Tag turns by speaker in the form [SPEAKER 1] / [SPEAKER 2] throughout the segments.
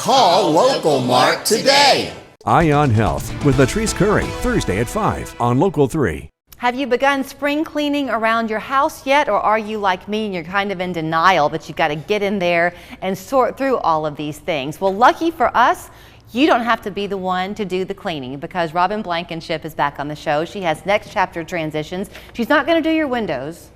[SPEAKER 1] Call Local Mart today.
[SPEAKER 2] Ion Health with Latrice Curry, Thursday at 5 on Local 3.
[SPEAKER 3] Have you begun spring cleaning around your house yet, or are you like me and you're kind of in denial that you've got to get in there and sort through all of these things? Well, lucky for us, you don't have to be the one to do the cleaning because Robin Blackenship is back on the show. She has next chapter transitions. She's not going to do your windows,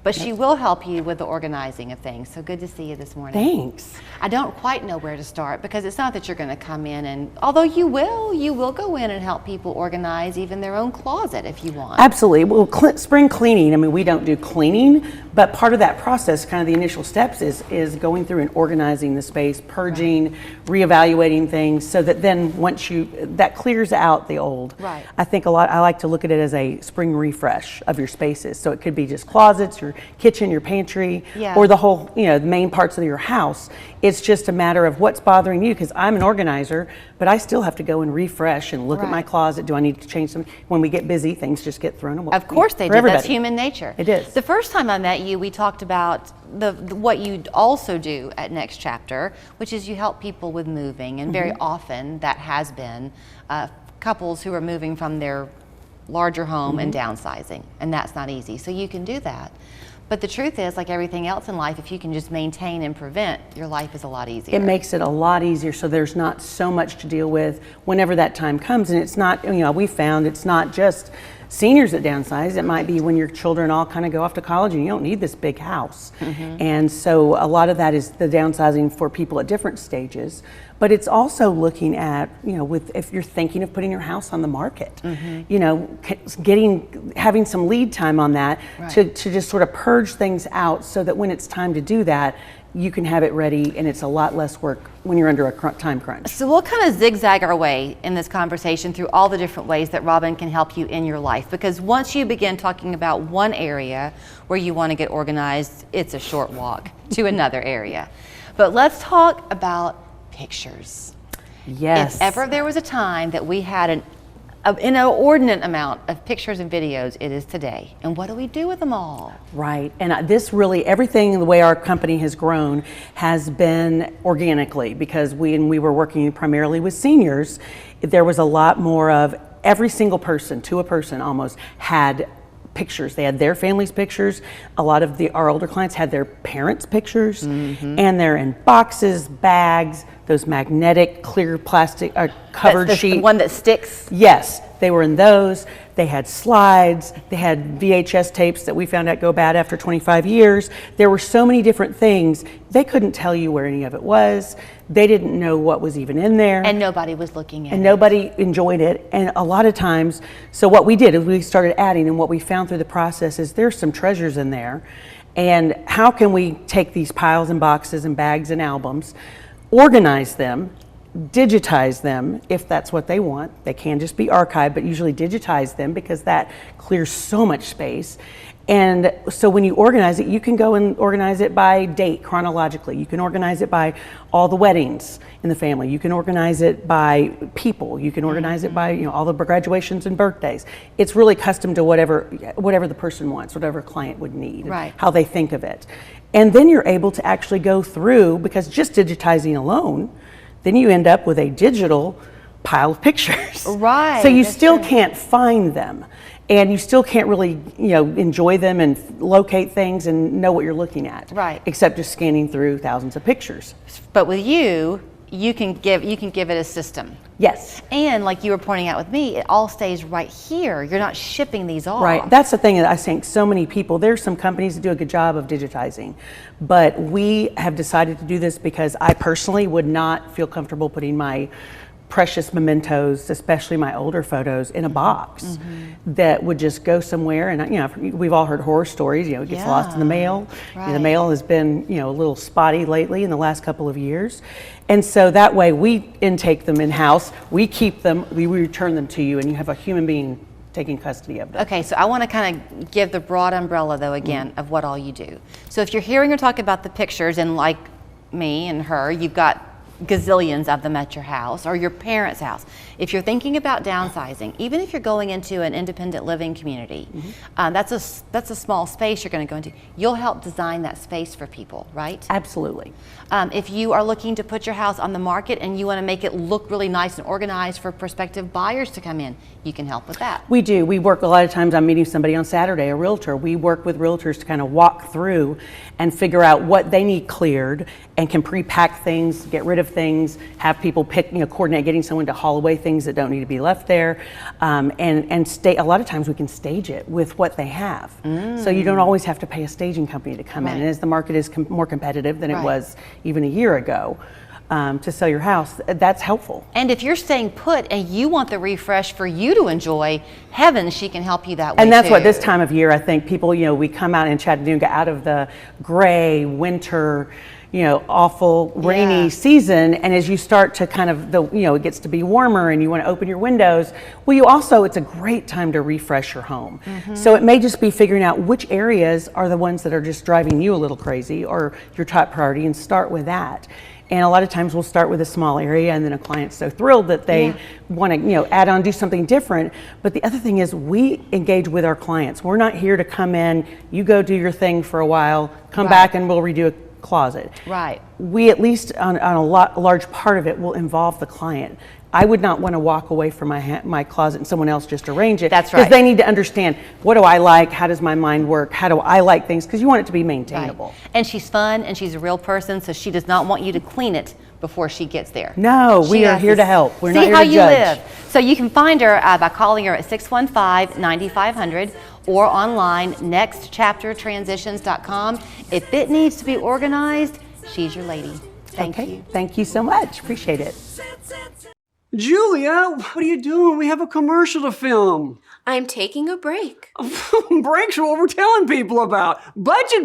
[SPEAKER 3] but she will help you with the organizing of things. So good to see you this morning.
[SPEAKER 4] Thanks.
[SPEAKER 3] I don't quite know where to start because it's not that you're going to come in and, although you will go in and help people organize even their own closet if you want.
[SPEAKER 4] Absolutely. Well, spring cleaning, I mean, we don't do cleaning, but part of that process, kind of the initial steps is going through and organizing the space, purging, reevaluating things so that then once that clears out the old.
[SPEAKER 3] Right.
[SPEAKER 4] I like to look at it as a spring refresh of your spaces. So it could be just closets, your kitchen, your pantry, or the whole, the main parts of your house. It's just a matter of what's bothering you, because I'm an organizer, but I still have to go and refresh and look at my closet. Do I need to change something? When we get busy, things just get thrown away.
[SPEAKER 3] Of course they do. That's human nature.
[SPEAKER 4] It is.
[SPEAKER 3] The first time I met you, we talked about what you also do at Next Chapter, which is you help people with moving, and very often that has been couples who are moving from their larger home and downsizing, and that's not easy. So you can do that. But the truth is, like everything else in life, if you can just maintain and prevent, your life is a lot easier.
[SPEAKER 4] It makes it a lot easier, so there's not so much to deal with whenever that time comes. And it's not, we found it's not just seniors that downsize. It might be when your children all kind of go off to college and you don't need this big house. And so a lot of that is the downsizing for people at different stages. But it's also looking at, if you're thinking of putting your house on the market, having some lead time on that to just sort of purge things out so that when it's time to do that, you can have it ready and it's a lot less work when you're under a time crunch.
[SPEAKER 3] So we'll kind of zigzag our way in this conversation through all the different ways that Robin can help you in your life, because once you begin talking about one area where you want to get organized, it's a short walk to another area. But let's talk about pictures.
[SPEAKER 4] Yes.
[SPEAKER 3] If ever there was a time that we had an inordinate amount of pictures and videos, it is today. And what do we do with them all? Right.
[SPEAKER 4] And this really, everything, the way our company has grown has been organically, because when we were working primarily with seniors, there was a lot more of every single person, to a person almost, had pictures. They had their family's pictures. A lot of our older clients had their parents' pictures, and they're in boxes, bags, those magnetic clear plastic covered sheet.
[SPEAKER 3] The one that sticks?
[SPEAKER 4] Yes, they were in those. They had slides. They had VHS tapes that we found out go bad after 25 years. There were so many different things. They couldn't tell you where any of it was. They didn't know what was even in there.
[SPEAKER 3] And nobody was looking at it.
[SPEAKER 4] And nobody enjoyed it. And a lot of times, so what we did is we started adding, and what we found through the process is there's some treasures in there. And how can we take these piles and boxes and bags and albums, organize them, digitize them if that's what they want. They can just be archived, but usually digitize them because that clears so much space. And so when you organize it, you can go and organize it by date chronologically. You can organize it by all the weddings in the family. You can organize it by people. You can organize it by all the graduations and birthdays. It's really custom to whatever the person wants, whatever client would need, how they think of it. And then you're able to actually go through, because just digitizing alone, then you end up with a digital pile of pictures.
[SPEAKER 3] Right.
[SPEAKER 4] So you still can't find them. And you still can't really, enjoy them and locate things and know what you're looking at.
[SPEAKER 3] Right.
[SPEAKER 4] Except just scanning through thousands of pictures.
[SPEAKER 3] But with you can give it a system.
[SPEAKER 4] Yes.
[SPEAKER 3] And like you were pointing out with me, it all stays right here. You're not shipping these off.
[SPEAKER 4] Right. That's the thing that I think so many people, there's some companies that do a good job of digitizing, but we have decided to do this because I personally would not feel comfortable putting my precious mementos, especially my older photos, in a box that would just go somewhere. And we've all heard horror stories. It gets lost in the mail.
[SPEAKER 3] Right.
[SPEAKER 4] The mail has been a little spotty lately in the last couple of years, and so that way we intake them in house. We keep them. We return them to you, and you have a human being taking custody of them.
[SPEAKER 3] Okay, so I want to kind of give the broad umbrella though again of what all you do. So if you're hearing her talk about the pictures, and like me and her, you've got gazillions of them at your house or your parents' house. If you're thinking about downsizing, even if you're going into an independent living community, that's a small space you're going to go into. You'll help design that space for people, right?
[SPEAKER 4] Absolutely.
[SPEAKER 3] If you are looking to put your house on the market and you want to make it look really nice and organized for prospective buyers to come in, you can help with that.
[SPEAKER 4] We do. We work a lot of times. I'm meeting somebody on Saturday, a realtor. We work with realtors to kind of walk through and figure out what they need cleared and can pre-pack things, get rid of things, have people pick, coordinate getting someone to haul away things that don't need to be left there, and stay. A lot of times we can stage it with what they have, so you don't always have to pay a staging company to come in. And as the market is more competitive than it was even a year ago, to sell your house, that's helpful.
[SPEAKER 3] And if you're staying put and you want the refresh for you to enjoy, heaven, she can help you that way.
[SPEAKER 4] And that's
[SPEAKER 3] too.
[SPEAKER 4] what this time of year, I think people, we come out in Chattanooga out of the gray winter, awful rainy season, and as you start to kind of it gets to be warmer and you want to open your windows, it's a great time to refresh your home. So it may just be figuring out which areas are the ones that are just driving you a little crazy or your top priority, and start with that. And a lot of times we'll start with a small area, and then a client's so thrilled that they want to, add on, do something different. But the other thing is we engage with our clients. We're not here to come in, you go do your thing for a while, come back and we'll redo a closet.
[SPEAKER 3] Right.
[SPEAKER 4] We, at least on a large part of it, will involve the client. I would not want to walk away from my closet and someone else just arrange it.
[SPEAKER 3] That's right.
[SPEAKER 4] Because they need to understand, what do I like? How does my mind work? How do I like things? Because you want it to be maintainable.
[SPEAKER 3] Right. And she's fun and she's a real person, so she does not want you to clean it before she gets there.
[SPEAKER 4] No, we are here to help. We're not here to judge.
[SPEAKER 3] See how you live. So you can find her by calling her at 615-9500 or online, nextchaptertransitions.com. If it needs to be organized, she's your lady. Thank you.
[SPEAKER 4] Thank you so much. Appreciate it.
[SPEAKER 5] Julia, what are you doing? We have a commercial to film.
[SPEAKER 6] I'm taking a break.
[SPEAKER 5] Breaks are what we're telling people about. Budget